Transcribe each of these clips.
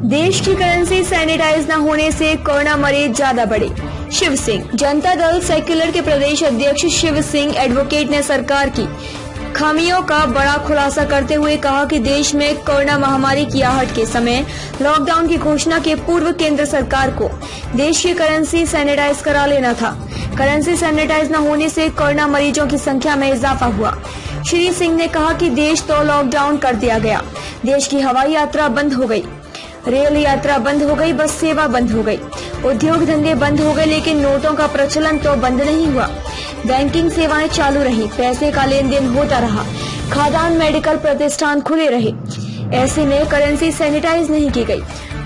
देश की currency sanitise न होने से कोरोना मरीज ज्यादा बढ़े। शिव सिंह। जनता दल सेक्युलर के प्रदेश अध्यक्ष शिव सिंह एडवोकेट ने सरकार की खामियों का बड़ा खुलासा करते हुए कहा कि देश में कोरोना महामारी की आहट के समय लॉकडाउन की घोषणा के पूर्व केंद्र सरकार को देश की करेंसी सैनिटाइज करा लेना था। करेंसी सैनिटाइज न होने से कोरोना मरीजों की संख्या में इजाफा हुआ। श्री सिंह ने कहा कि देश तो लॉकडाउन कर दिया गया, देश की हवाई यात्रा बंद हो गई, रेल यात्रा बंद हो गई, बस सेवा बंद हो गई, उद्योग धंधे बंद हो गए, लेकिन नोटों का प्रचलन तो बंद नहीं हुआ। बैंकिंग सेवाएं चालू रही, पैसे का लेन देन होता रहा, खाद्यान्न मेडिकल प्रतिष्ठान खुले रहे। ऐसे में करेंसी सैनिटाइज नहीं की गई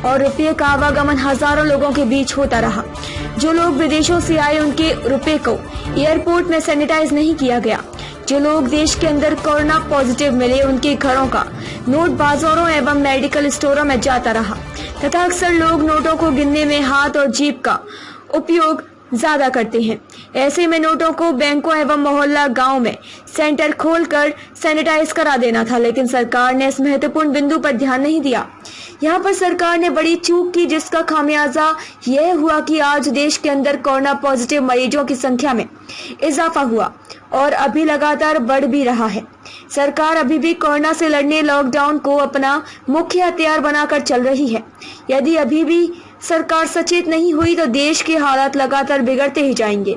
और रुपये का आवागमन हजारों लोगों के बीच होता रहा। जो लोग विदेशों से आए उनके रुपये को एयरपोर्ट में सैनिटाइज नहीं किया गया। जो लोग देश के अंदर कोरोना पॉजिटिव मिले उनके घरों का नोट बाजारों एवं मेडिकल स्टोरों में जाता रहा तथा अक्सर लोग नोटों को गिनने में हाथ और जीभ का उपयोग ज्यादा करते हैं। ऐसे में नोटों को बैंकों एवं मोहल्ला गांव में सेंटर खोलकर सैनिटाइज करा देना था, लेकिन सरकार ने इस महत्वपूर्ण बिंदु पर ध्यान नहीं दिया। यहाँ पर सरकार ने बड़ी चूक की, जिसका खामियाजा यह हुआ कि आज देश के अंदर कोरोना पॉजिटिव मरीजों की संख्या में इजाफा हुआ और अभी लगातार बढ़ भी रहा है। सरकार अभी भी कोरोना से लड़ने लॉकडाउन को अपना मुख्य हथियार बनाकर चल रही है। यदि अभी भी सरकार सचेत नहीं हुई तो देश के हालात लगातार बिगड़ते ही जाएंगे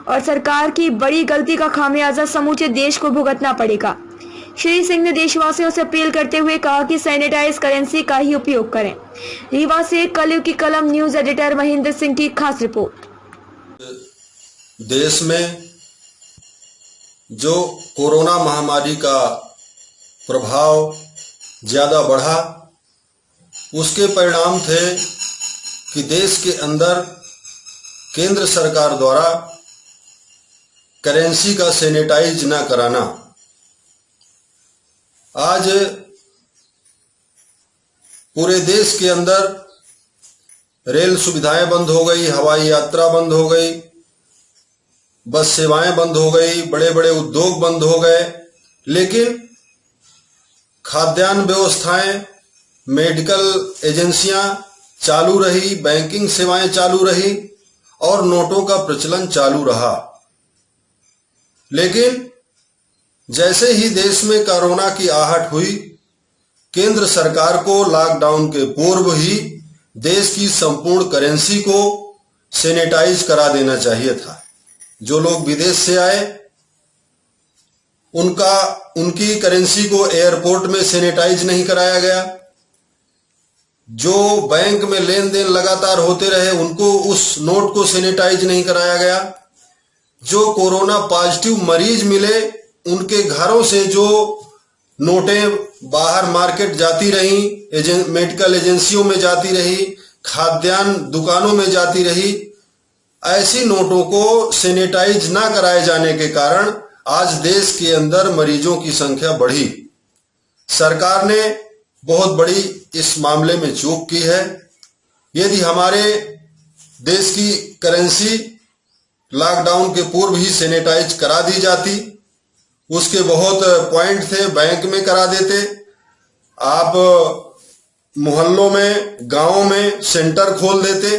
और सरकार की बड़ी गलती का खामियाजा समूचे देश को भुगतना पड़ेगा। श्री सिंह ने देशवासियों से अपील करते हुए कहा कि सैनिटाइज करेंसी का ही उपयोग करें। रीवा से कलयुग की कलम न्यूज एडिटर महेंद्र सिंह की खास रिपोर्ट। देश में जो कोरोना महामारी का प्रभाव ज्यादा बढ़ा, उसके परिणाम थे कि देश के अंदर केंद्र सरकार द्वारा करेंसी का सैनिटाइज न कराना। आज पूरे देश के अंदर रेल सुविधाएं बंद हो गई, हवाई यात्रा बंद हो गई, बस सेवाएं बंद हो गई, बड़े बड़े उद्योग बंद हो गए, लेकिन खाद्यान्न व्यवस्थाएं, मेडिकल एजेंसियां चालू रही, बैंकिंग सेवाएं चालू रही और नोटों का प्रचलन चालू रहा। लेकिन जैसे ही देश में कोरोना की आहट हुई, केंद्र सरकार को लॉकडाउन के पूर्व ही देश की संपूर्ण करेंसी को सैनिटाइज करा देना चाहिए था। जो लोग विदेश से आए उनकी करेंसी को एयरपोर्ट में सैनिटाइज नहीं कराया गया। जो बैंक में लेन देन लगातार होते रहे उनको उस नोट को सैनिटाइज नहीं कराया गया। जो कोरोना पॉजिटिव मरीज मिले उनके घरों से जो नोटें बाहर मार्केट जाती रही, मेडिकल एजेंसियों में जाती रही, खाद्यान्न दुकानों में जाती रही, ऐसी नोटों को सैनिटाइज ना कराए जाने के कारण आज देश के अंदर मरीजों की संख्या बढ़ी। सरकार ने बहुत बड़ी इस मामले में चूक की है। यदि हमारे देश की करेंसी लॉकडाउन के पूर्व ही सैनिटाइज करा दी जाती, उसके बहुत पॉइंट थे, बैंक में करा देते, आप मोहल्लों में गांवों में सेंटर खोल देते,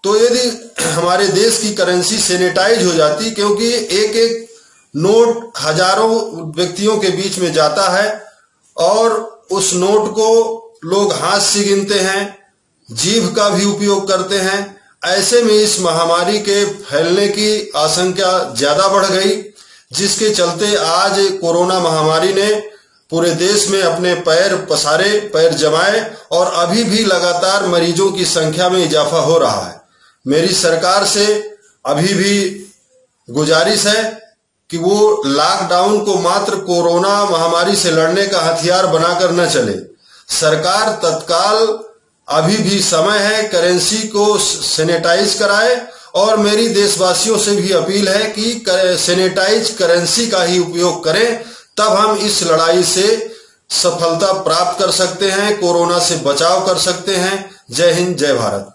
तो यदि हमारे देश की करेंसी सैनिटाइज हो जाती, क्योंकि एक एक नोट हजारों व्यक्तियों के बीच में जाता है और उस नोट को लोग हाथ से गिनते हैं, जीभ का भी उपयोग करते हैं। ऐसे में इस महामारी के फैलने की आशंका ज्यादा बढ़ गई, जिसके चलते आज कोरोना महामारी ने पूरे देश में अपने पैर पसारे, पैर जमाए और अभी भी लगातार मरीजों की संख्या में इजाफा हो रहा है। मेरी सरकार से अभी भी गुजारिश है कि वो लॉकडाउन को मात्र कोरोना महामारी से लड़ने का हथियार बनाकर न चले। सरकार तत्काल अभी भी समय है, करेंसी को सैनिटाइज कराए और मेरी देशवासियों से भी अपील है कि सैनिटाइज करेंसी का ही उपयोग करें, तब हम इस लड़ाई से सफलता प्राप्त कर सकते हैं, कोरोना से बचाव कर सकते हैं। जय हिंद, जय भारत।